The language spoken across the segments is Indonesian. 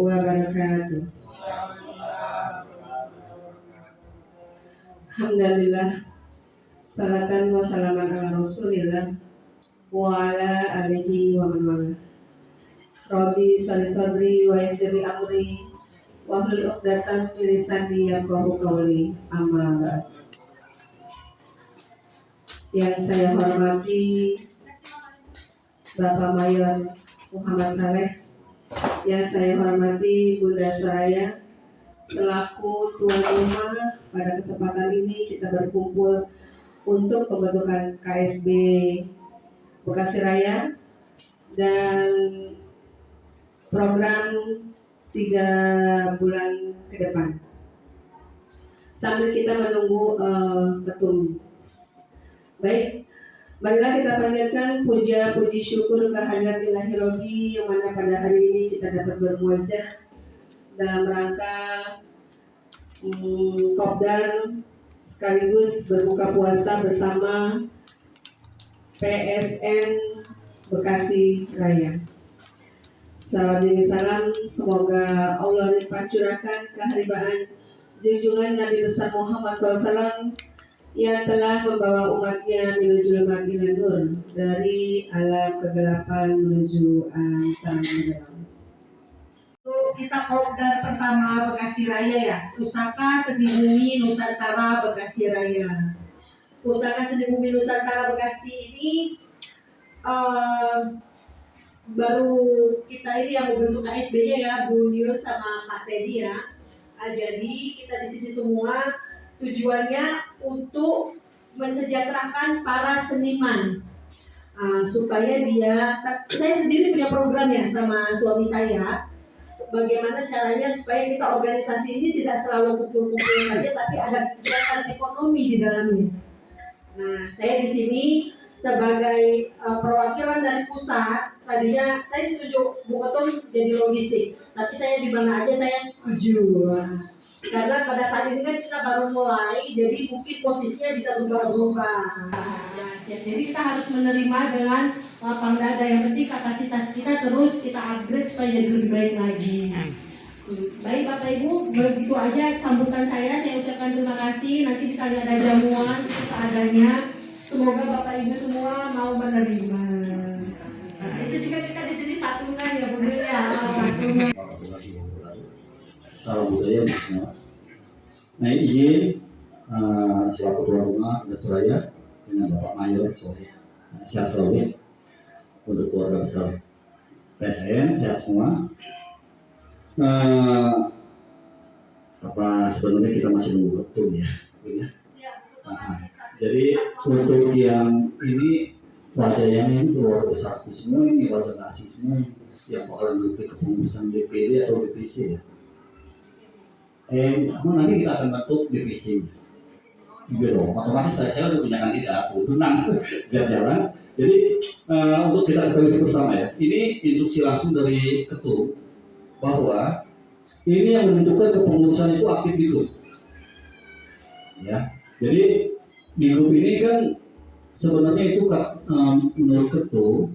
wabarakatuh. Alhamdulillah, salatan wa salaman ala rasulillah wa ala alihi wa man wala. Rabbi sholli sadri wa yassir amri wa hlul 'uqdatam min lisani yafqahu qawli. Amma ba'd. Yang saya hormati Bapak Mayor Muhammad Saleh, yang saya hormati Bunda Soraya selaku tuan rumah. Pada kesempatan ini kita berkumpul untuk pembentukan KSB Bekasi Raya dan program 3 bulan ke depan. Sambil kita menunggu ketum. Baik, marilah kita panggilkan puja puji syukur kehadirat Ilahi Robbi yang mana pada hari ini kita dapat bermuajah dalam rangka Kopdar sekaligus berbuka puasa bersama PSN Bekasi Raya. Salam demi salam, semoga Allah limpah curahkan keharibaan junjungan Nabi besar Muhammad SAW yang telah membawa umatnya menuju panggilan nur dari alam kegelapan menuju alam terang. Kita Kopdar pertama Bekasi Raya ya, Pusaka Seni Bumi Nusantara Bekasi Raya. Pusaka Seni Bumi Nusantara Bekasi ini baru kita ini yang membentuk KSB-nya ya, Bu Yun sama Kak Teddy ya. Jadi kita di sini semua tujuannya untuk mensejahterakan para seniman. Supaya saya sendiri punya program ya sama suami saya. Bagaimana caranya supaya kita organisasi ini tidak selalu kumpul-kumpul saja, tapi ada kegiatan ekonomi di dalamnya. Nah, saya di sini sebagai perwakilan dari pusat. Tadinya saya ditunjuk Bu Ketum jadi logistik, tapi saya di mana aja saya setuju. Karena pada saat ini kan kita baru mulai, jadi mungkin posisinya bisa berubah-ubah. Jadi kita harus menerima dengan lapang dada. Yang penting kapasitas kita terus kita upgrade supaya jadi lebih baik lagi. Baik Bapak Ibu, begitu aja sambutan saya ucapkan terima kasih. Nanti bisa ada jamuan seadanya. Semoga Bapak Ibu semua mau menerima. Nah, itu juga kita di sini patungan ya Bunda ya. Salam budaya semua. Nah, izin selaku tuan rumah Bekasi Raya dengan Bapak Mayor sehat selalu untuk keluarga besar PSN, sehat semua. Sebenarnya kita masih nunggu ketum ya. Jadi untuk yang ini wajah yang ini keluarga besar semua, ini wajah nasi semua yang bakalan duduk kepengurusan DPD atau DPC ya. Nanti kita akan bentuk DPC. Gitu dong, otomatis saya udah punya kandidat, tenang, biar jalan. Jadi untuk kita ketahui bersama ya, ini instruksi langsung dari ketum bahwa ini yang menentukan kepengurusan itu aktif di grup. Ya, jadi di grup ini kan sebenarnya itu menurut ketum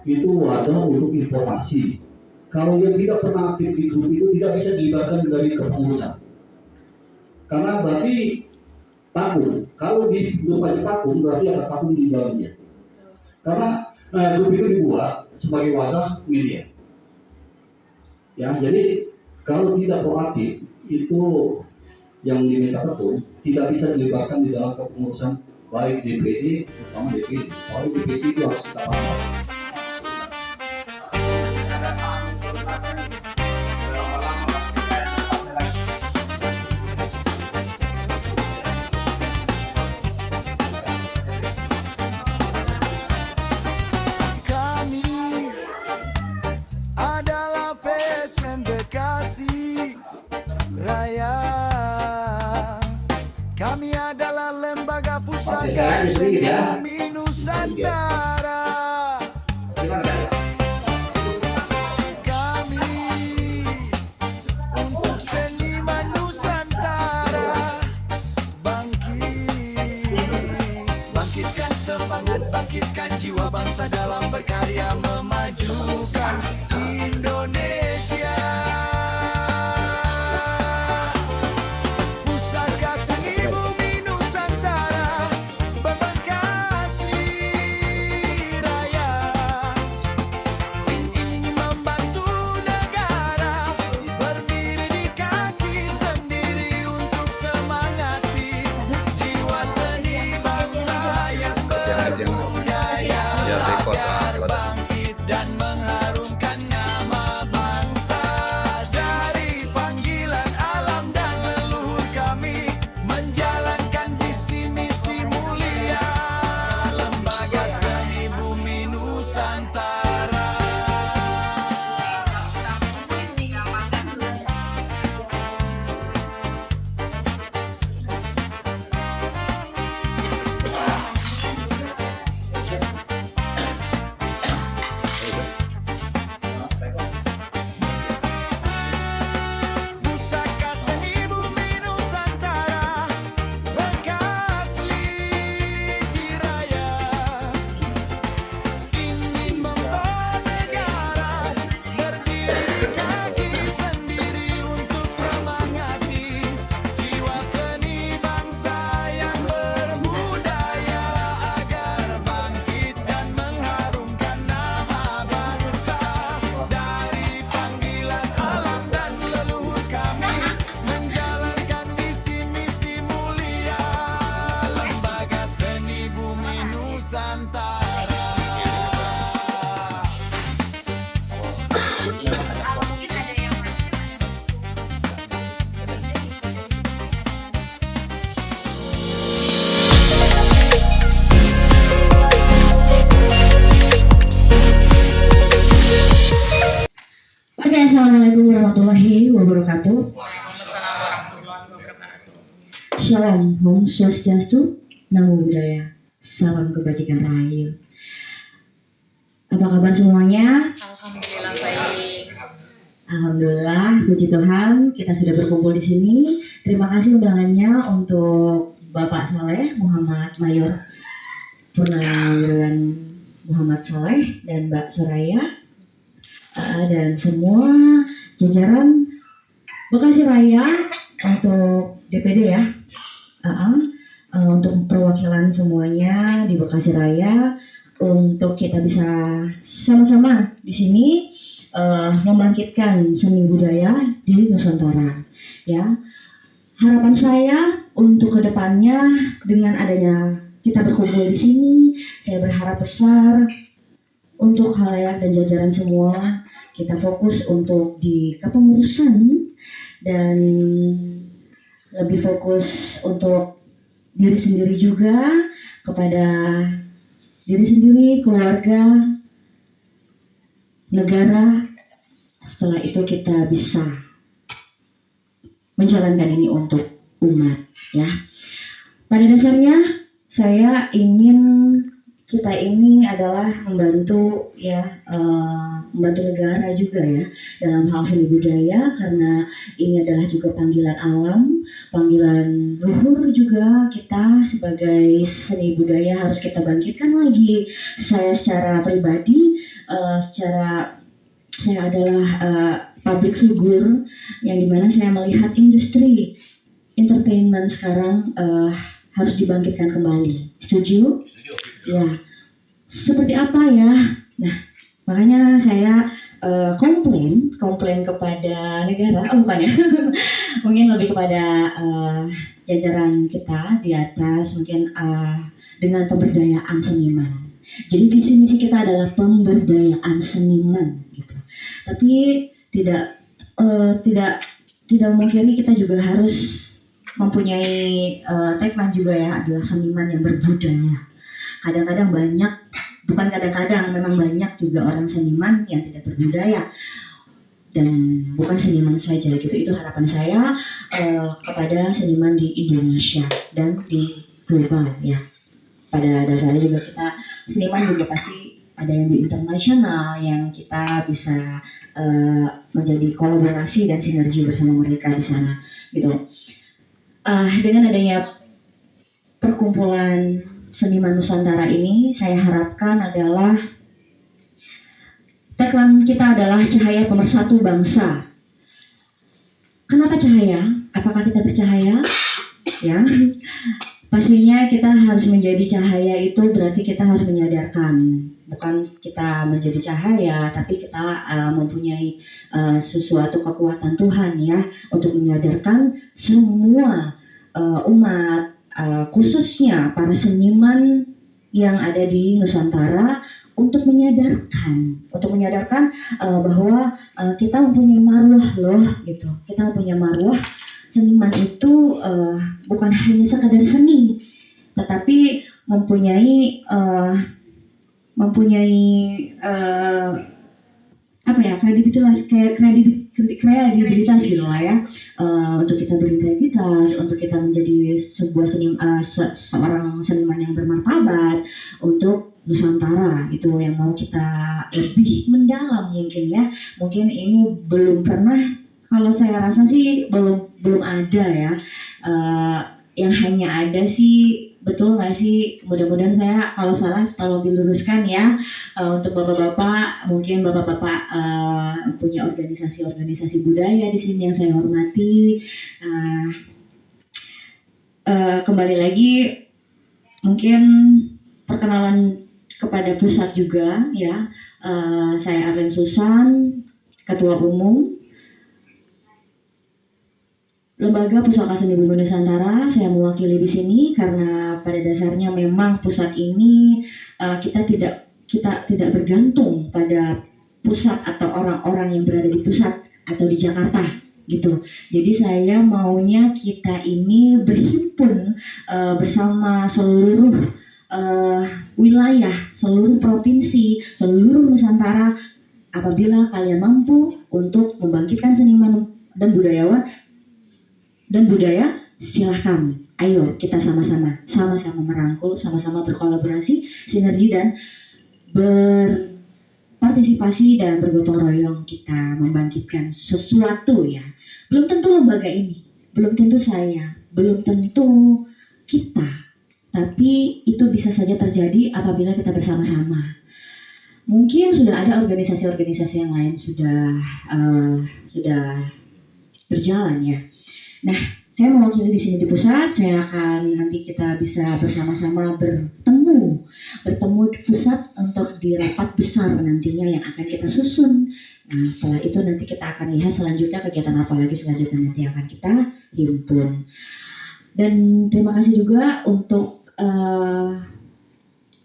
itu wadah untuk informasi. Kalau yang tidak pernah aktif di grup itu tidak bisa dilibatkan dari kepengurusan. Karena berarti pakum. Kalau di grup aja pakum berarti ada pakum di dalamnya. Karena grup itu dibuat sebagai wadah media. Ya, jadi kalau tidak proaktif itu yang diminta ketum tidak bisa dilibatkan di dalam kepengurusan baik DPD, terutama DPD. Kalau DPC itu harus kita paham. Kami adalah lembaga pusaka seni bumi Nusantara. Kami untuk seniman Nusantara. Bangkitkan semangat, bangkitkan jiwa bangsa dalam berkarya memajukan Indonesia. Assalamualaikum warahmatullahi wabarakatuh. Shalom, Om Swastiastu, Namo Buddhaya, salam kebajikan rahayu. Apa kabar semuanya? Alhamdulillah baik. Alhamdulillah, puji Tuhan, kita sudah berkumpul di sini. Terima kasih undangannya untuk Bapak Saleh Muhammad Mayor Purnawirawan Muhammad Saleh dan Mbak Soraya dan semua jajaran Bekasi Raya untuk DPD ya, untuk perwakilan semuanya di Bekasi Raya, untuk kita bisa sama-sama di sini membangkitkan seni budaya di Nusantara. Ya, harapan saya untuk kedepannya dengan adanya kita berkumpul di sini, saya berharap besar untuk khalayak dan jajaran semua kita fokus untuk di kepengurusan dan lebih fokus untuk diri sendiri juga, kepada diri sendiri, keluarga, negara. Setelah itu kita bisa menjalankan ini untuk umat ya. Pada dasarnya saya ingin kita ini adalah membantu ya, membantu negara juga ya dalam hal seni budaya, karena ini adalah juga panggilan alam, panggilan luhur juga. Kita sebagai seni budaya harus kita bangkitkan lagi. Saya secara pribadi, saya adalah public figure yang dimana saya melihat industri entertainment sekarang harus dibangkitkan kembali. Setuju? Ya, seperti apa ya? Nah, makanya saya komplain kepada negara, bukan ya? Mungkin lebih kepada jajaran kita di atas, mungkin dengan pemberdayaan seniman. Jadi visi misi kita adalah pemberdayaan seniman, gitu. Tapi tidak memungkiri kita juga harus mempunyai tagline juga ya, adalah seniman yang berbudaya. Kadang-kadang banyak, bukan kadang-kadang, memang banyak juga orang seniman yang tidak berbudaya, dan bukan seniman saja gitu. Itu harapan saya kepada seniman di Indonesia dan di global ya. Pada dasarnya juga kita seniman juga pasti ada yang di internasional yang kita bisa menjadi kolaborasi dan sinergi bersama mereka di sana gitu. Dengan adanya perkumpulan seniman Nusantara ini, saya harapkan adalah tagline kita adalah cahaya pemersatu bangsa. Kenapa cahaya? Apakah kita bercahaya? Ya, pastinya kita harus menjadi cahaya, itu berarti kita harus menyadarkan. Bukan kita menjadi cahaya, tapi kita mempunyai sesuatu kekuatan Tuhan ya, untuk menyadarkan semua umat, khususnya para seniman yang ada di Nusantara, untuk menyadarkan bahwa kita mempunyai marwah loh gitu. Kita mempunyai marwah. Seniman itu bukan hanya sekadar seni, tetapi mempunyai kredibilitas gitu lah ya, untuk kita berintegritas, untuk kita menjadi sebuah seorang seniman yang bermartabat untuk Nusantara itu, yang mau kita lebih mendalam mungkin ya. Mungkin ini belum pernah, kalau saya rasa sih belum ada ya, yang hanya ada sih, betul nggak sih? Mudah-mudahan saya kalau salah tolong diluruskan ya. Untuk bapak-bapak, mungkin bapak-bapak punya organisasi budaya di sini yang saya hormati. Kembali lagi, mungkin perkenalan kepada pusat juga ya. Saya Arlen Susan, Ketua Umum Lembaga Pusaka Seni Bumi Nusantara. Saya mewakili di sini karena pada dasarnya memang pusat ini kita tidak bergantung pada pusat atau orang-orang yang berada di pusat atau di Jakarta gitu. Jadi saya maunya kita ini berhimpun bersama seluruh wilayah, seluruh provinsi, seluruh Nusantara. Apabila kalian mampu, untuk membangkitkan seniman dan budaya, silahkan. Ayo kita sama-sama merangkul, sama-sama berkolaborasi, sinergi dan berpartisipasi dan bergotong royong kita membangkitkan sesuatu ya. Belum tentu lembaga ini, belum tentu saya, belum tentu kita, tapi itu bisa saja terjadi apabila kita bersama-sama. Mungkin sudah ada organisasi-organisasi yang lain sudah berjalan ya. Nah, saya mewakili di sini di pusat. Saya akan nanti kita bisa bersama-sama bertemu di pusat untuk di rapat besar nantinya yang akan kita susun. Nah, setelah itu nanti kita akan lihat selanjutnya kegiatan apa lagi selanjutnya nanti akan kita himpun. Dan terima kasih juga untuk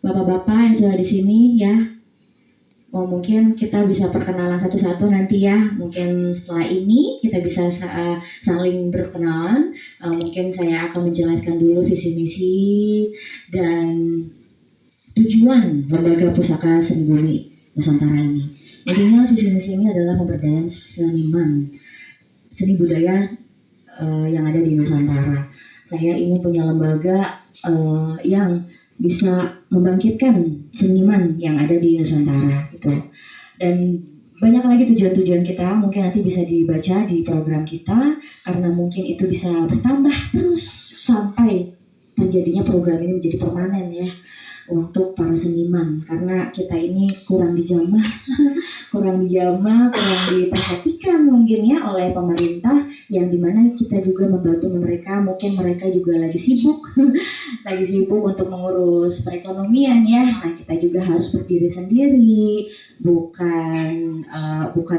bapak-bapak yang sudah di sini ya. Mungkin kita bisa perkenalan satu-satu nanti ya. Mungkin setelah ini kita bisa saling berkenalan. Mungkin saya akan menjelaskan dulu visi misi dan tujuan Lembaga Pusaka Seni Bumi Nusantara ini. Intinya visi misi ini adalah pemberdayaan seniman, seni budaya yang ada di Nusantara. Saya ingin punya lembaga yang bisa membangkitkan seniman yang ada di Nusantara gitu. Dan banyak lagi tujuan-tujuan kita, mungkin nanti bisa dibaca di program kita, karena mungkin itu bisa bertambah terus sampai terjadinya program ini menjadi permanen ya untuk para seniman, karena kita ini kurang dijamah, kurang diperhatikan mungkin ya oleh pemerintah, yang dimana kita juga membantu mereka, mungkin mereka juga lagi sibuk untuk mengurus perekonomian ya. Nah, kita juga harus berdiri sendiri, bukan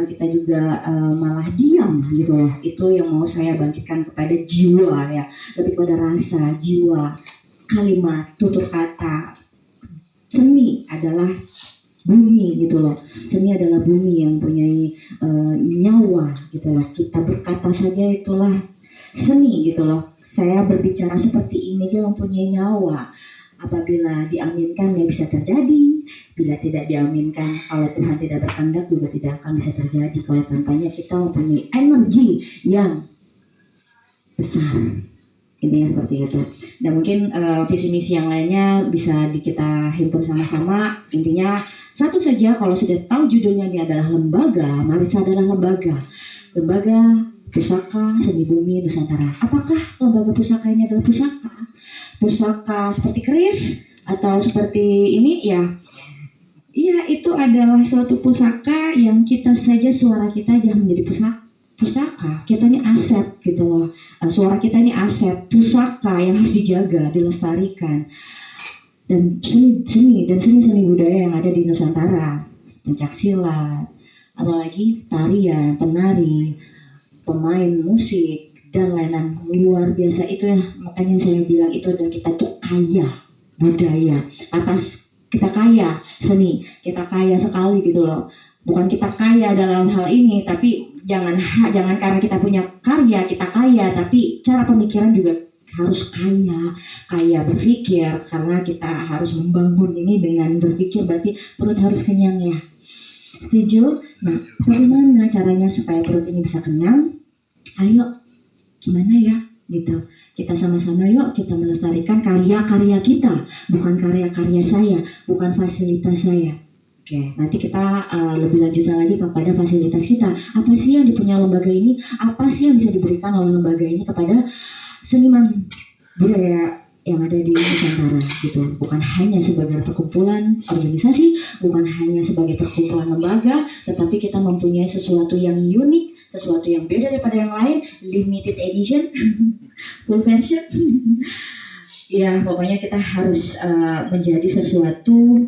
kita juga malah diam gitu loh. Itu yang mau saya bangkitkan kepada jiwa ya, lebih pada rasa, jiwa, kalimat, tutur kata. Seni adalah bumi gitu loh. Seni adalah bumi yang punya nyawa gitu loh. Kita berkata saja itulah seni gitu loh. Saya berbicara seperti ini dia mempunyai nyawa. Apabila diaminkan ya bisa terjadi. Bila tidak diaminkan, kalau Tuhan tidak berkehendak juga tidak akan bisa terjadi. Kalau tampaknya kita mempunyai energi yang besar. Intinya seperti itu. Dan mungkin visi misi yang lainnya bisa kita himpun sama-sama. Intinya satu saja, kalau sudah tahu judulnya ini adalah lembaga, Marisa adalah lembaga Pusaka Seni Bumi Nusantara. Apakah lembaga pusaka ini adalah pusaka seperti keris atau seperti ini ya? Iya, itu adalah suatu pusaka yang kita saja, suara kita aja menjadi pusaka. Kita ini aset gitu loh. Suara kita ini aset, pusaka yang harus dijaga, dilestarikan. Dan seni budaya yang ada di Nusantara, pencaksilat, apalagi tarian, penari, pemain musik dan lain-lain luar biasa itu ya. Makanya saya bilang itu adalah kita tuh kaya budaya. Atas kita kaya seni, kita kaya sekali gitu loh. Bukan kita kaya dalam hal ini, tapi jangan karena kita punya karya kita kaya, tapi cara pemikiran juga harus kaya berpikir, karena kita harus membangun ini dengan berpikir, berarti perut harus kenyang ya. Setuju? Nah, bagaimana caranya supaya perut ini bisa kenyang? Ayo, gimana ya? Gitu. Kita sama-sama yuk kita melestarikan karya-karya kita, bukan karya-karya saya, bukan fasilitas saya. Oke, nanti kita lebih lanjutnya lagi kepada fasilitas kita. Apa sih yang dipunya lembaga ini? Apa sih yang bisa diberikan oleh lembaga ini kepada seniman budaya yang ada di Nusantara gitu. Bukan hanya sebagai perkumpulan organisasi, bukan hanya sebagai perkumpulan lembaga, tetapi kita mempunyai sesuatu yang unik, sesuatu yang beda daripada yang lain, limited edition, full version. Ya, pokoknya kita harus menjadi sesuatu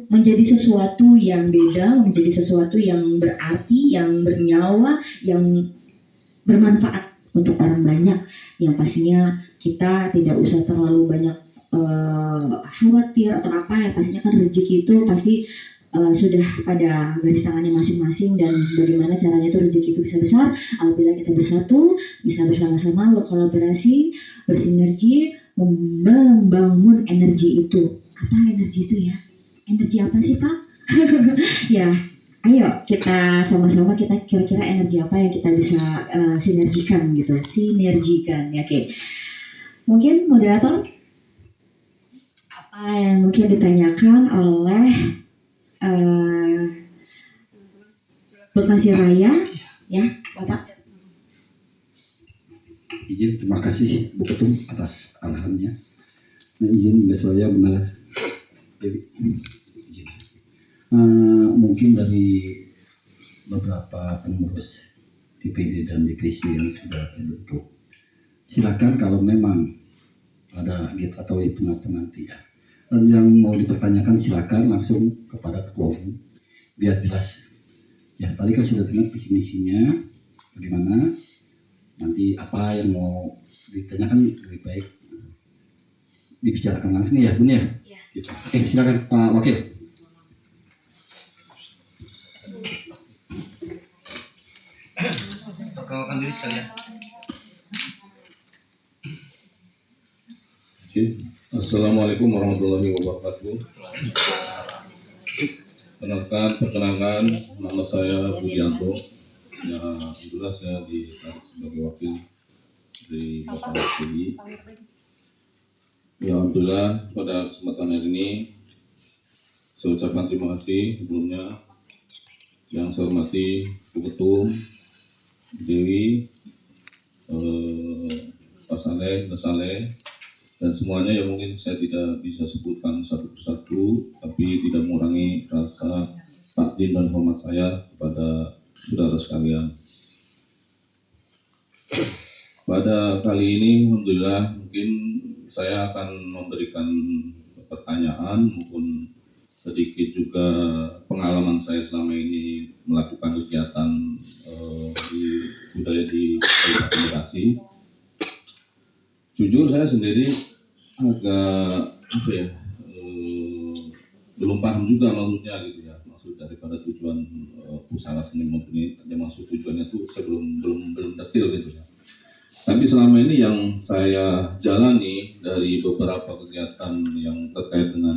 yang beda, menjadi sesuatu yang berarti, yang bernyawa, yang bermanfaat untuk orang banyak. Yang pastinya kita tidak usah terlalu banyak khawatir atau apa, yang pastinya kan rezeki itu pasti sudah pada garis tangannya masing-masing, dan bagaimana caranya itu rezeki itu bisa besar apabila kita bersatu, bisa bersama-sama berkolaborasi, bersinergi, membangun energi itu. Apa energi itu ya? Energi apa sih Pak? Ya, ayo kita sama-sama kita kira-kira energi apa yang kita bisa sinergikan gitu, ya, oke. Mungkin moderator apa yang mungkin ditanyakan oleh Bekasi Raya, ya, Bapak. Izin, terima kasih Bu Ketum atas arahannya. Nah, izin saya benar. Izin. Mungkin dari beberapa pengurus DPD dan DPC yang sudah terbentuk, silakan kalau memang ada atau hitung-hitung nanti ya. Dan yang mau dipertanyakan silakan langsung kepada ketua umum biar jelas. Ya tadi kan sudah dengar visi misinya bagaimana. Nanti apa yang mau ditanyakan lebih baik dibicarakan langsung ya Bun ya. Gitu. Oke silakan Pak Wakil. Perkenalkan diri sekalian. Assalamualaikum warahmatullahi wabarakatuh. Perkenalkan, nama saya Budianto. Ya, alhamdulillah saya ditarik sebagai wakil dari Bapak FPI. Ya, alhamdulillah pada kesempatan hari ini saya ucapkan terima kasih sebelumnya yang saya hormati Bu Ketum, Dewi, Pak Saleh, Mbak Saleh, dan semuanya yang mungkin saya tidak bisa sebutkan satu persatu, tapi tidak mengurangi rasa takdim dan hormat saya kepada saudara sekalian. Pada kali ini, alhamdulillah, mungkin saya akan memberikan pertanyaan maupun sedikit juga pengalaman saya selama ini melakukan kegiatan di budaya di Kabupaten Bekasi. Jujur saya sendiri agak belum paham juga maksudnya gitu ya, maksud daripada tujuan usaha seni maupun ini, maksud tujuannya itu saya belum detail gitu ya. Tapi selama ini yang saya jalani dari beberapa kegiatan yang terkait dengan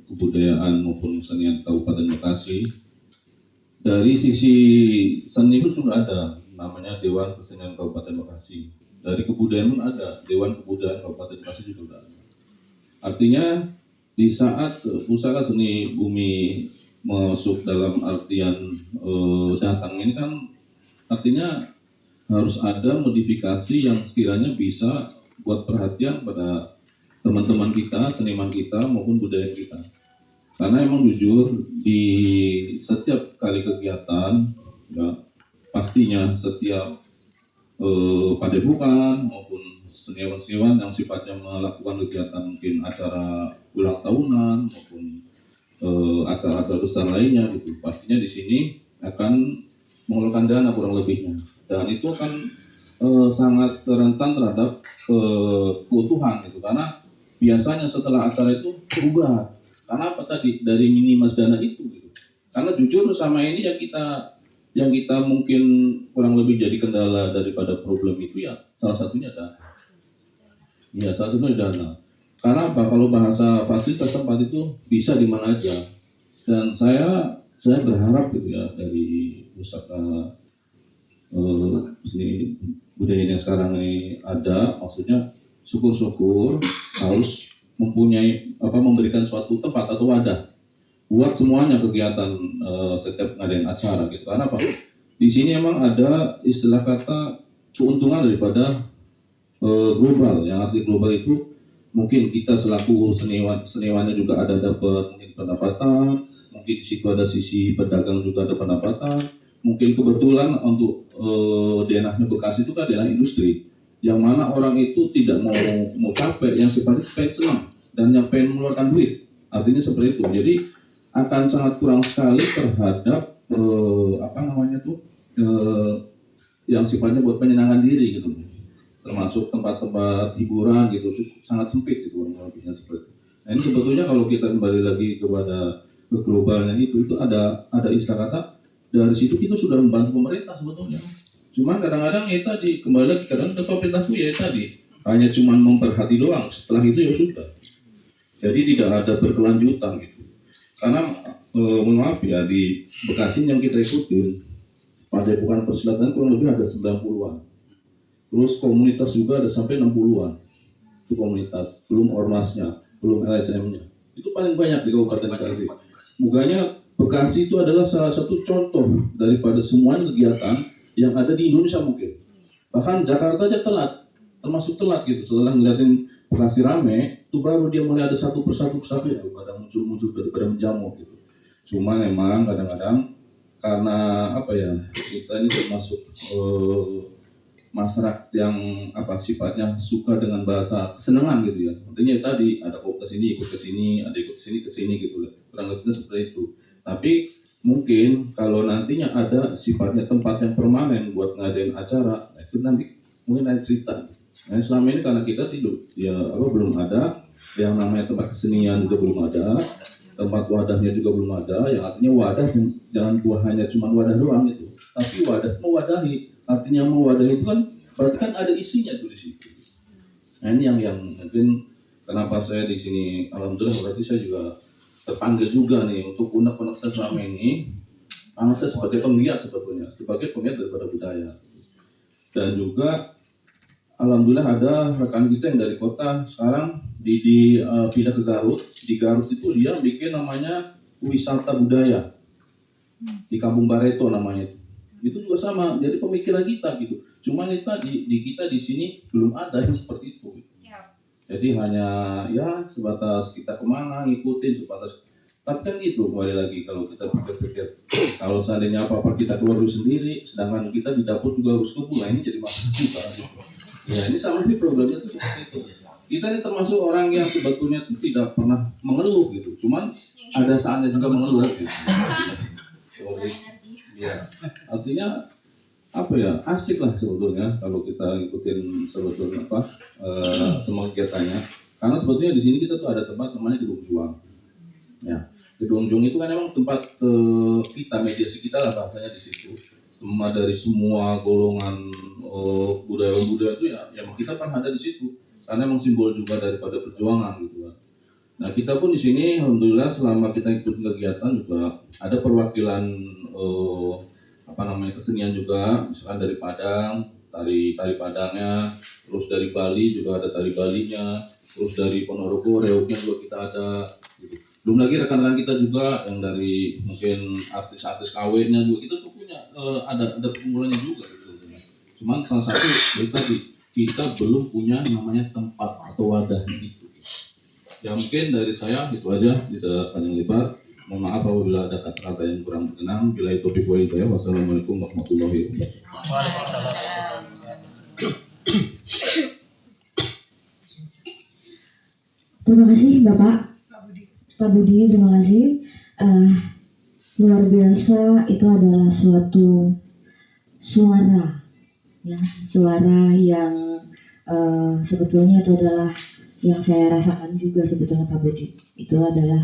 kebudayaan maupun kesenian Kabupaten Bekasi, dari sisi seni itu sudah ada namanya Dewan Kesenian Kabupaten Bekasi. Dari kebudayaan pun ada Dewan Kebudayaan Kabupaten Bekasi juga sudah ada. Artinya di saat usaha seni bumi masuk dalam artian datang ini kan artinya harus ada modifikasi yang kiranya bisa buat perhatian pada teman-teman kita, seniman kita maupun budaya kita. Karena emang jujur di setiap kali kegiatan, ya, pastinya setiap padepokan maupun seniman-seniman yang sifatnya melakukan kegiatan mungkin acara ulang tahunan maupun acara-acara besar lainnya gitu, pastinya di sini akan mengeluarkan dana kurang lebihnya, dan itu akan sangat rentan terhadap keutuhan gitu, karena biasanya setelah acara itu berubah. Karena apa tadi? Dari minimas dana itu gitu. Karena jujur sama ini yang kita mungkin kurang lebih jadi kendala daripada problem itu ya salah satunya dana. Ya salah satunya dana. Karena apa? Kalau bahasa fasilitas tempat itu bisa di mana aja. Dan saya berharap gitu ya dari usaha seni budaya yang sekarang ini ada, maksudnya syukur-syukur harus mempunyai memberikan suatu tempat atau wadah buat semuanya kegiatan setiap ngadain acara gitu. Karena apa? Di sini emang ada istilah kata keuntungan daripada global. Yang arti global itu mungkin kita selaku seniwannya juga ada dapat mungkin pendapatan, mungkin di situ ada sisi pedagang juga ada pendapatan. Mungkin kebetulan untuk daerahnya Bekasi itu kan daerah industri, yang mana orang itu tidak mau capek, yang sifatnya pengen senang dan yang pengen mengeluarkan duit. Artinya seperti itu. Jadi akan sangat kurang sekali terhadap yang sifatnya buat penyenangan diri gitu, termasuk tempat-tempat hiburan gitu, itu sangat sempit gitu artinya seperti itu. Nah ini sebetulnya kalau kita kembali lagi kepada globalnya itu ada istilah kata, dari situ kita sudah membantu pemerintah sebetulnya. Cuman kadang-kadang ya tadi kembali lagi kadang-kadang pemerintah itu ya tadi hanya cuman memperhati doang, setelah itu ya sudah. Jadi tidak ada berkelanjutan gitu. Karena mohon maaf ya, di Bekasi yang kita ikutin Padepokan Persilatan kurang lebih ada 90-an. Terus komunitas juga ada sampai 60-an. Itu komunitas, belum ormasnya, belum LSM-nya. Itu paling banyak di Kabupaten Bekasi. Muganya Bekasi itu adalah salah satu contoh daripada semuanya kegiatan yang ada di Indonesia mungkin. Bahkan Jakarta aja telat, termasuk telat gitu. Setelah ngeliatin Bekasi rame, itu baru dia mulai ada satu persatu itu pada muncul daripada menjamur gitu. Cuma memang kadang-kadang karena apa ya, kita ini termasuk masyarakat yang apa sifatnya suka dengan bahasa kesenangan gitu ya. Artinya tadi ada komunitas ini ikut ke sini, ada ikut ke sini gitu. Kurang lebihnya seperti itu. Tapi mungkin kalau nantinya ada sifatnya tempat yang permanen buat ngadain acara, itu nanti mungkin ada cerita. Nah, selama ini karena kita belum ada yang namanya tempat kesenian juga belum ada, tempat wadahnya juga belum ada, yang artinya wadah jangan hanya cuma wadah doang gitu, tapi wadah mewadahi, artinya mewadahi itu kan berarti kan ada isinya tuh di situ. Nah ini yang mungkin kenapa saya di sini, alhamdulillah berarti saya juga terpanggil juga nih untuk unek-unek selama ini, karena saya sebagai penggiat sebetulnya, sebagai penggiat daripada budaya, dan juga alhamdulillah ada rekan kita yang dari kota sekarang pindah ke Garut. Di Garut itu dia bikin namanya wisata budaya di Kampung Bareto namanya itu juga sama. Jadi pemikiran kita gitu. Cuman itu di kita di sini belum ada yang seperti itu. Jadi hanya ya sebatas kita kemana ngikutin sebatas. Tapi kan gitu kembali lagi kalau kita pikir-pikir kalau seandainya apa-apa kita keluar dulu sendiri, sedangkan kita di dapur juga harus ngebul, nah ini jadi masalah juga. Ya ini sama sih problemnya tuh seperti itu. Kita ini termasuk orang yang sebetulnya itu tidak pernah mengeluh gitu, cuman ada saatnya juga mengeluh gitu. Ya, artinya apa ya, asik lah sebetulnya kalau kita ngikutin sebetulnya semua kegiatannya. Karena sebetulnya di sini kita tuh ada tempat namanya Gedung Juang. Ya, Gedung Juang itu kan emang tempat kita, mediasi kita lah bahasanya di situ. Semua golongan budaya itu ya kita kan ada di situ. Karena memang simbol juga daripada perjuangan gitu kan. Nah kita pun di sini alhamdulillah selama kita ikut kegiatan juga ada perwakilan kesenian juga, misalkan dari Padang, tari Padangnya, terus dari Bali juga ada tari Balinya, terus dari Ponorogo reoknya juga kita ada gitu. Belum lagi rekan-rekan kita juga yang dari mungkin artis-artis KW-nya juga kita tuh punya ada perkumpulannya juga gitu. Cuman salah satu kita belum punya namanya tempat atau wadah gitu. Ya mungkin dari saya itu aja, tidak panjang lebar. Mohon maaf apabila ada kata-kata yang kurang berkenan. Bila itu taufiq wa hidayah. Wassalamualaikum warahmatullahi wabarakatuh. Terima kasih Bapak Pak Budi, terima kasih. Luar biasa, itu adalah suatu suara, ya, suara yang sebetulnya itu adalah yang saya rasakan juga sebetulnya Pak Budi. Itu adalah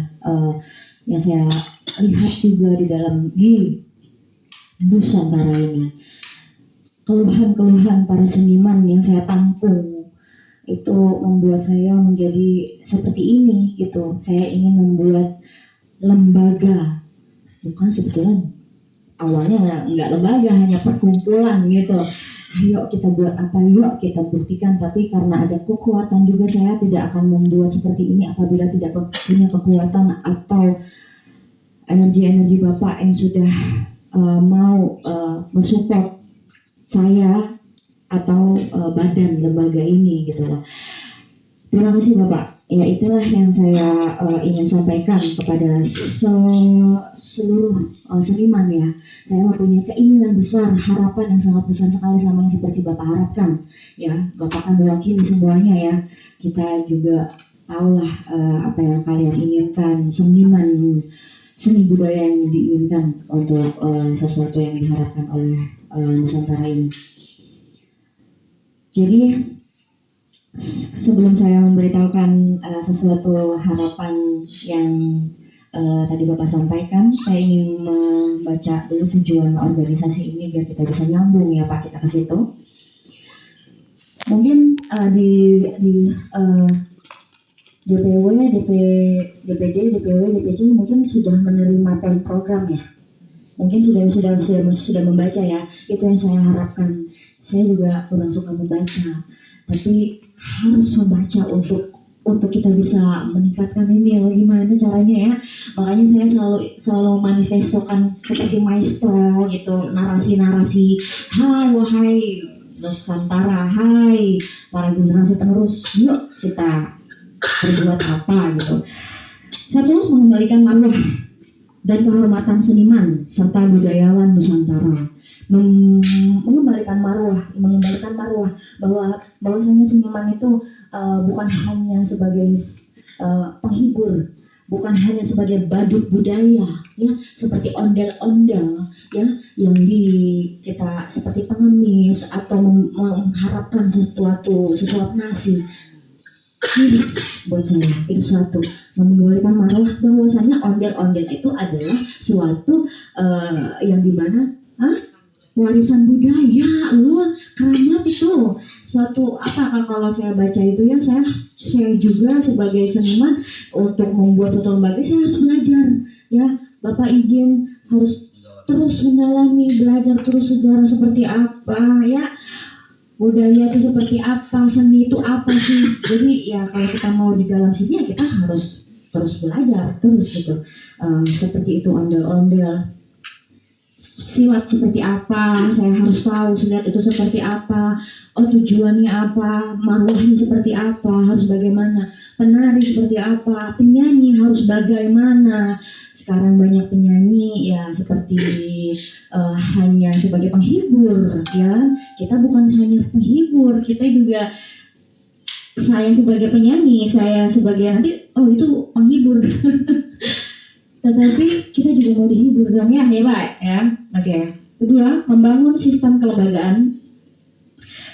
yang saya lihat juga di dalam Nusantara ini. Keluhan-keluhan para seniman yang saya tampung itu membuat saya menjadi seperti ini gitu. Saya ingin membuat lembaga, bukan sebetulnya awalnya nggak lembaga, hanya perkumpulan gitu. Ayo kita buat apa, yuk kita buktikan. Tapi karena ada kekuatan juga, saya tidak akan membuat seperti ini apabila tidak punya kekuatan atau energi-energi Bapak yang sudah mau mensupport saya atau badan lembaga ini gitu loh. Terima kasih Bapak. Ya itulah yang saya ingin sampaikan kepada seluruh seniman ya. Saya mempunyai keinginan besar, harapan yang sangat besar sekali sama yang seperti Bapak harapkan. Ya, Bapak kan mewakili semuanya ya. Kita juga tahulah apa yang kalian inginkan, seni budaya yang diinginkan untuk sesuatu yang diharapkan oleh Nusantara ini. Jadi sebelum saya memberitahukan sesuatu harapan yang tadi Bapak sampaikan, saya ingin membaca dulu tujuan organisasi ini biar kita bisa nyambung ya Pak, kita ke situ. Mungkin DPW, DPD, DPW, DPC mungkin sudah menerima program ya. Mungkin sudah membaca ya. Itu yang saya harapkan. Saya juga kurang suka membaca, tapi harus membaca untuk kita bisa meningkatkan ini. Gimana caranya ya? Makanya saya selalu manifestokan seperti maestro gitu, narasi-narasi. Hai wahai Nusantara, hai para generasi penerus, yuk kita berbuat apa gitu. Satu, mengembalikan marwah dan kehormatan seniman serta budayawan Nusantara. Mengembalikan marwah bahwasanya seniman itu bukan hanya sebagai penghibur, bukan hanya sebagai badut budaya ya, seperti ondel-ondel ya, yang kita seperti pengemis atau mengharapkan sesuatu nasi. Miris buat saya itu satu, mengembalikan marwah bahwasanya ondel-ondel itu adalah suatu yang dimana warisan budaya loh, keramat itu suatu apa. Kalau saya baca itu ya, saya juga sebagai seniman untuk membuat suatu lembaga saya harus belajar ya. Bapak izin harus terus mendalami, belajar terus sejarah seperti apa ya, budaya itu seperti apa, seni itu apa sih. Jadi ya kalau kita mau di dalam sini ya kita harus terus belajar terus gitu. Seperti itu ondel-ondel, silat seperti apa, saya harus tahu silat itu seperti apa, tujuannya apa, marwahnya seperti apa, harus bagaimana, penari seperti apa, penyanyi harus bagaimana. Sekarang banyak penyanyi ya seperti hanya sebagai penghibur ya. Kita bukan hanya penghibur, kita juga, saya sebagai penyanyi, saya sebagai nanti itu penghibur. Tetapi kita juga mau dihibur dong ya Pak ya. Oke. Kedua, membangun sistem kelembagaan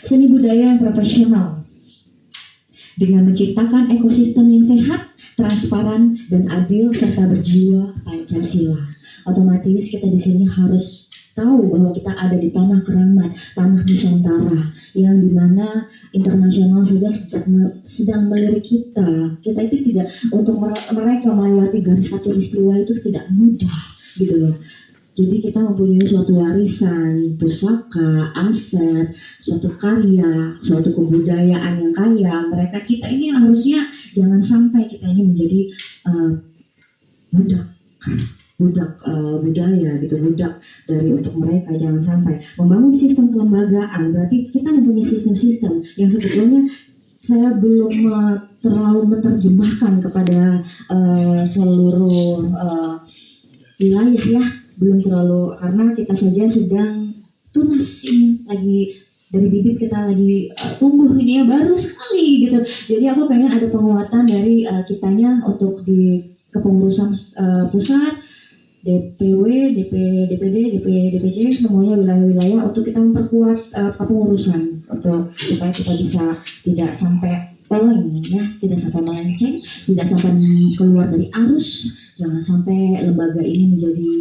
seni budaya yang profesional dengan menciptakan ekosistem yang sehat, transparan dan adil serta berjiwa Pancasila. Otomatis kita di sini harus tahu bahwa kita ada di tanah keramat, tanah Nusantara, yang dimana internasional saja sedang melirik kita. Kita itu tidak, untuk mereka melewati garis khatulistiwa itu tidak mudah gitu loh. Jadi kita mempunyai suatu warisan, pusaka, aset, suatu karya, suatu kebudayaan yang kaya. Kita ini harusnya jangan sampai kita ini menjadi budak budaya gitu, budak dari untuk mereka. Jangan sampai. Membangun sistem kelembagaan berarti kita mempunyai sistem-sistem yang sebetulnya saya belum terlalu menerjemahkan kepada seluruh wilayah ya, belum terlalu, karena kita saja sedang tunas ini, lagi dari bibit kita lagi tumbuh ini ya, baru sekali gitu. Jadi aku pengen ada penguatan dari kitanya untuk di kepengurusan pusat, DPW, DPD, DPC, semuanya wilayah-wilayah, untuk kita memperkuat kepengurusan untuk supaya kita bisa tidak sampai oleng ya, tidak sampai melenceng, tidak sampai keluar dari arus, jangan sampai lembaga ini menjadi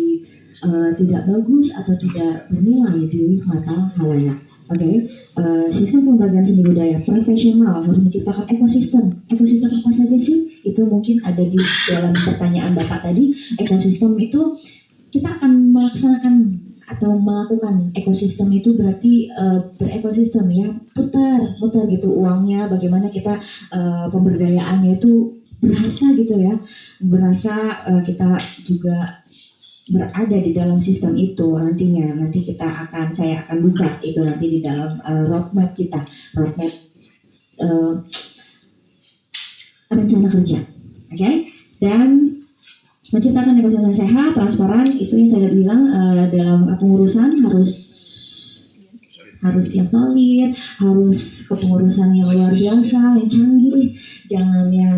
tidak bagus atau tidak bernilai di mata halayak. Oke. Sistem kelembagaan seni budaya profesional harus menciptakan ekosistem apa saja sih? Itu mungkin ada di dalam pertanyaan Bapak tadi. Ekosistem itu kita akan melaksanakan atau melakukan ekosistem itu berarti berekosistem ya, putar gitu uangnya, bagaimana kita pemberdayaannya itu berasa gitu ya, berasa kita juga berada di dalam sistem itu nantinya. Nanti saya akan buka itu nanti di dalam roadmap kita, rencana kerja, oke? Dan menciptakan ekosistem sehat, transparan, itu yang saya bilang dalam pengurusan harus yang solid, harus kepengurusan yang luar biasa, yang canggih, jangan yang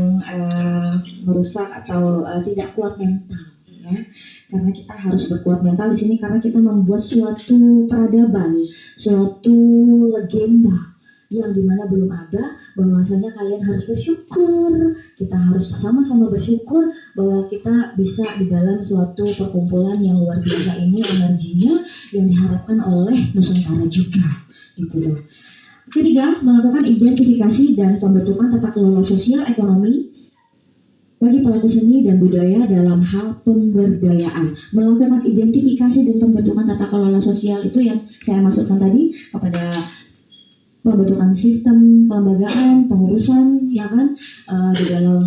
merusak atau tidak kuat mental ya. Karena kita harus berkuat mental di sini, karena kita membuat suatu peradaban, suatu legenda yang dimana belum ada, bahwasanya kalian harus bersyukur, kita harus sama-sama bersyukur bahwa kita bisa di dalam suatu perkumpulan yang luar biasa ini, energinya yang diharapkan oleh Nusantara juga gitu loh. Ketiga, melakukan identifikasi dan pembentukan tata kelola sosial ekonomi bagi pelaku seni dan budaya dalam hal pemberdayaan, melakukan identifikasi dan pembentukan tata kelola sosial itu yang saya maksudkan tadi kepada pembentukan sistem kelembagaan, pengurusan, ya kan, di dalam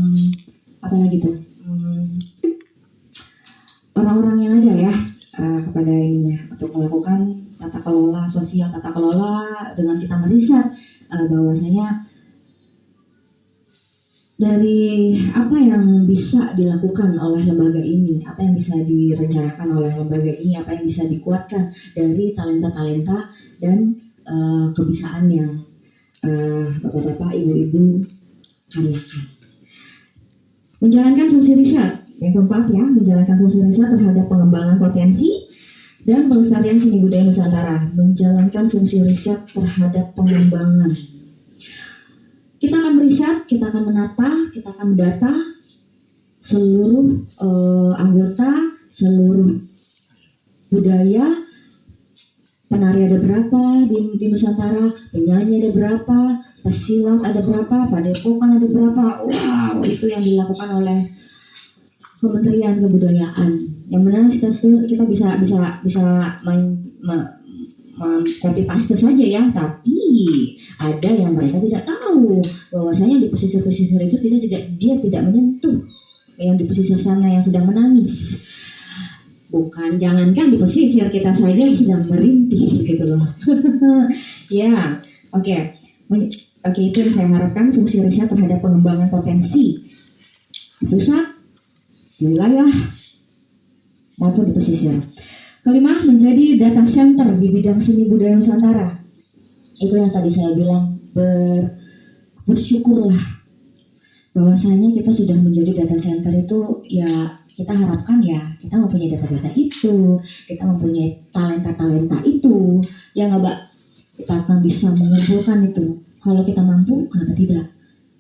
apa lagi tuh, orang-orang yang ada ya, kepada ininya untuk melakukan tata kelola sosial, tata kelola dengan kita meriset bahwasanya dari apa yang bisa dilakukan oleh lembaga ini, apa yang bisa direncanakan oleh lembaga ini, apa yang bisa dikuatkan dari talenta-talenta dan kebisaan yang bapak-bapak, ibu-ibu karyakan. Menjalankan fungsi riset, yang keempat ya, menjalankan fungsi riset terhadap pengembangan potensi dan pelestarian seni budaya Nusantara. Menjalankan fungsi riset terhadap pengembangan. Kita akan meriset, kita akan menata, kita akan mendata seluruh anggota, seluruh budaya, penari ada berapa di Nusantara, penyanyi ada berapa, pesilat ada berapa, padepokan ada berapa. Wow, itu yang dilakukan oleh Kementerian Kebudayaan. Yang benar kita bisa copy paste saja ya, tapi ada yang mereka tidak tahu bahwasanya di pesisir-pesisir itu dia tidak menyentuh yang di pesisir sana yang sedang menangis. Bukan, jangankan di pesisir, kita saja sedang merintih gitu loh. Ya, oke, itu yang saya harapkan, fungsi riset terhadap pengembangan potensi pusat, wilayah maupun di pesisir. Kelima, menjadi data center di bidang seni budaya Nusantara. Itu yang tadi saya bilang, bersyukurlah bahwasanya kita sudah menjadi data center itu. Ya kita harapkan ya kita mempunyai data-data itu, kita mempunyai talenta-talenta itu, ya nggak Mbak? Kita akan bisa mengumpulkan itu. Kalau kita mampu, kenapa tidak?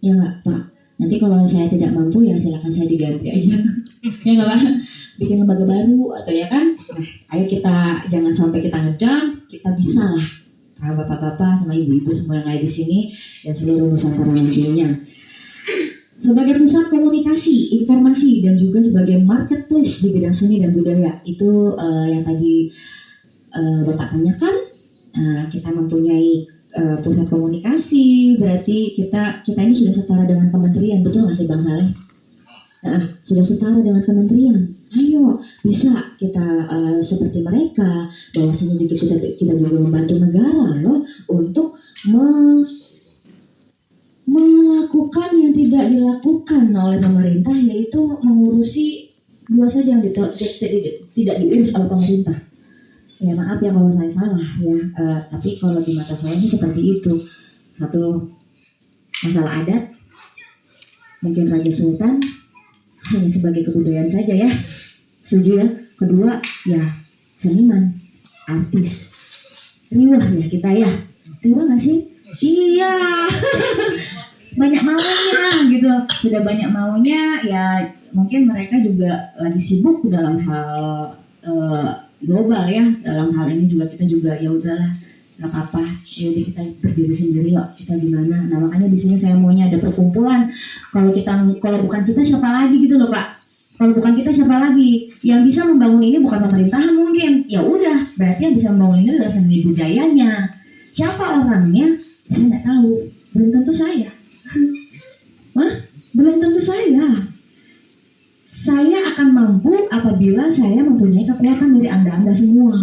Ya nggak Pak? Nanti kalau saya tidak mampu ya silakan saya diganti aja. Ya nggak Pak? Bikin lembaga baru atau ya kan? Nah, ayo kita jangan sampai kita ngedam, kita bisa lah. Karena bapak-bapak sama ibu-ibu semua yang ada di sini dan seluruh Nusantara nantinya. Sebagai pusat komunikasi, informasi dan juga sebagai marketplace di bidang seni dan budaya itu yang tadi Bapak tanyakan. Kita mempunyai pusat komunikasi, berarti kita ini sudah setara dengan kementerian, betul nggak sih Bang Saleh? Sudah setara dengan kementerian. Ayo bisa kita seperti mereka, bahwasanya juga kita juga membantu negara loh untuk melakukan yang tidak dilakukan oleh pemerintah, yaitu mengurusi dua saja yang tidak diurus oleh pemerintah. Ya maaf ya kalau saya salah ya, tapi kalau di mata saya ini seperti itu. Satu, masalah adat, mungkin Raja Sultan hanya sebagai kebudayaan saja ya, setuju ya. Kedua ya seniman, artis, riwah ya kita ya, riwah nggak sih? Iya. Banyak maunya gitu, sudah banyak maunya ya, mungkin mereka juga lagi sibuk dalam hal global ya. Dalam hal ini juga kita juga ya udahlah, nggak apa-apa, jadi kita berdiri sendiri yuk, kita gimana. Nah makanya di sini saya maunya ada perkumpulan. Kalau bukan kita siapa lagi gitu loh Pak. Kalau bukan kita siapa lagi? Yang bisa membangun ini bukan pemerintahan mungkin. Ya udah, berarti yang bisa membangun ini adalah seni budayanya. Siapa orangnya? Saya nggak tahu. Belum tentu saya. Belum tentu saya. Saya akan mampu apabila saya mempunyai kekuatan dari anda semua.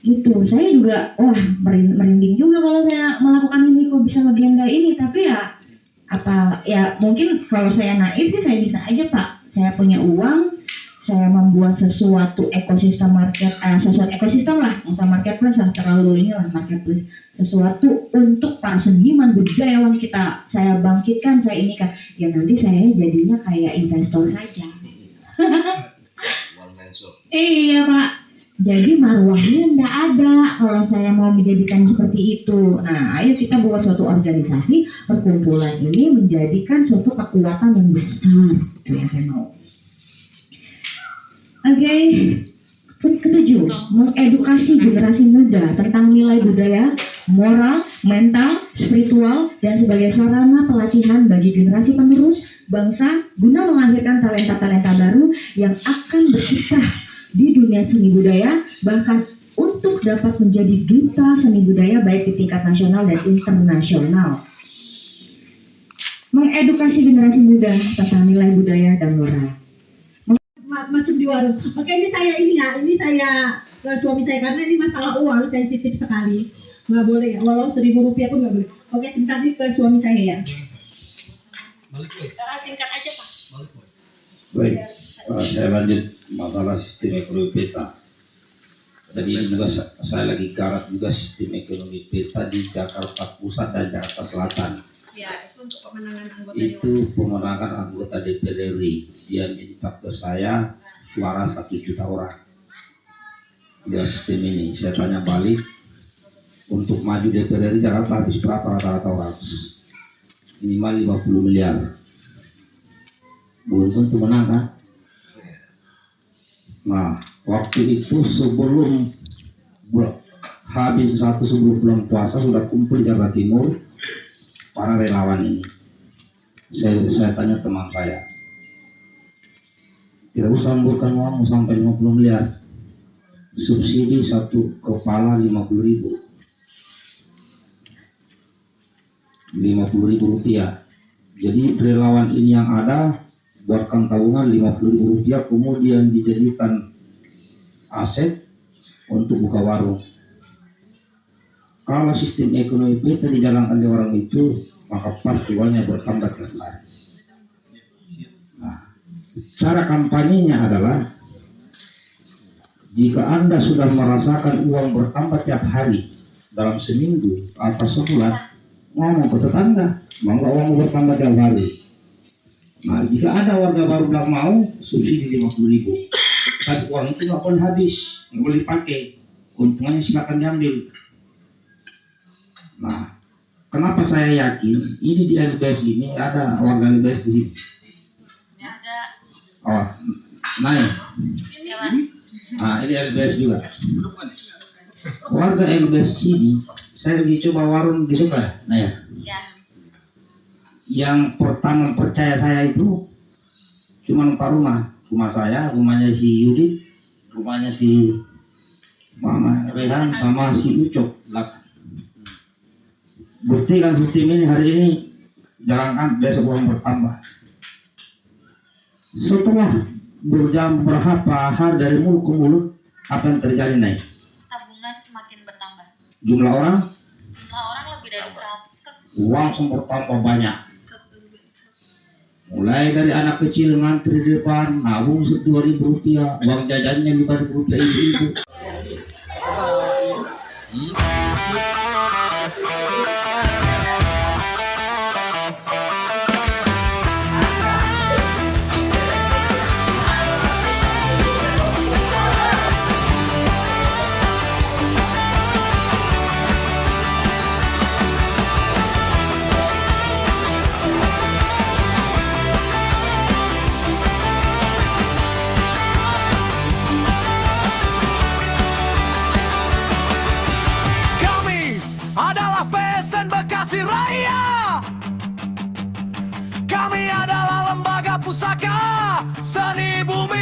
Gitu. Saya juga merinding juga kalau saya melakukan ini, kok bisa legenda ini. Tapi ya mungkin kalau saya naif sih saya bisa aja Pak. Saya punya uang, saya membuat sesuatu ekosistem sesuatu ekosistem lah, nggak usah marketplace lah, terlalu inilah marketplace, sesuatu untuk para seniman budayawan kita. Saya bangkitkan, saya ini kan, ya nanti saya jadinya kayak investor saja. Iya Pak, jadi marwahnya nggak ada kalau saya mau menjadikan seperti itu. Nah ayo kita buat suatu organisasi, perkumpulan ini menjadikan suatu kekuatan yang besar, itu yang saya mau. Oke. Ketujuh, mengedukasi generasi muda tentang nilai budaya moral, mental, spiritual, dan sebagai sarana pelatihan bagi generasi penerus bangsa guna melahirkan talenta-talenta baru yang akan berkiprah di dunia seni budaya, bahkan untuk dapat menjadi duta seni budaya baik di tingkat nasional dan internasional. Mengedukasi generasi muda tentang nilai budaya dan moral. Macam di warung. Oke, ini saya suami saya, karena ini masalah uang sensitif sekali, nggak boleh ya, walau Rp1.000 pun nggak boleh. Oke, sebentar nih ke suami saya ya. Singkat aja Pak. Baik, saya lanjut masalah sistem ekonomi peta. Tadi ini juga saya lagi garap juga sistem ekonomi peta di Jakarta Pusat dan Jakarta Selatan. Ya, itu untuk pemenangan anggota Itu pemenangan anggota DPR RI. Dia minta ke saya suara 1 juta orang. Dia sistem ini, saya tanya balik, untuk maju DPR RI Jakarta habis berapa rata-rata orang? Minimal 50 miliar. Belum tentu menang kan? Nah, waktu itu sebelum habis sebelum bulan puasa sudah kumpul di Jakarta Timur para relawan ini. Saya tanya teman saya, tidak usah membuatkan uang sampai 50 miliar, subsidi satu kepala 50.000 rupiah. Jadi relawan ini yang ada buatkan tabungan 50.000 rupiah, kemudian dijadikan aset untuk buka warung. Kalau sistem ekonomi peta dijalankan di orang itu, maka pasti uangnya bertambah tiap hari. Nah, cara kampanyenya adalah jika Anda sudah merasakan uang bertambah tiap hari dalam seminggu atau sebulan, ngomong ke tetangga, mau uang bertambah tiap hari. Nah, jika ada warga baru bilang mau, subsidi 50.000. Tapi uang itu nggak boleh habis, nggak boleh dipakai. Keuntungannya silakan diambil. Nah, kenapa saya yakin ini di LBS ini ada warga LBS di sini? Ada. Oh, naik. Ya, Pak. Nah, ini LBS juga. Warga LBS sini, saya lagi coba warung di sebelah. Nah ya. Ya. Yang pertama percaya saya itu cuma 4 rumah. Rumah saya, rumahnya si Yudit, rumahnya si Mama Rehan sama si Ucok. Buktikan sistem ini hari ini jalankan, besok uang bertambah. Setelah berjalan beberapa hari dari mulut ke mulut, apa yang terjadi naik? Tabungan semakin bertambah. Jumlah orang Lebih dari 100 kan. uang bertambah banyak. Mulai dari anak kecil ngantri di depan, nabung 2.000 rupiah, uang jajannya 5.000 rupiah ibu-ibu. Kami adalah PSN Bekasi Raya. Kami adalah lembaga pusaka seni bumi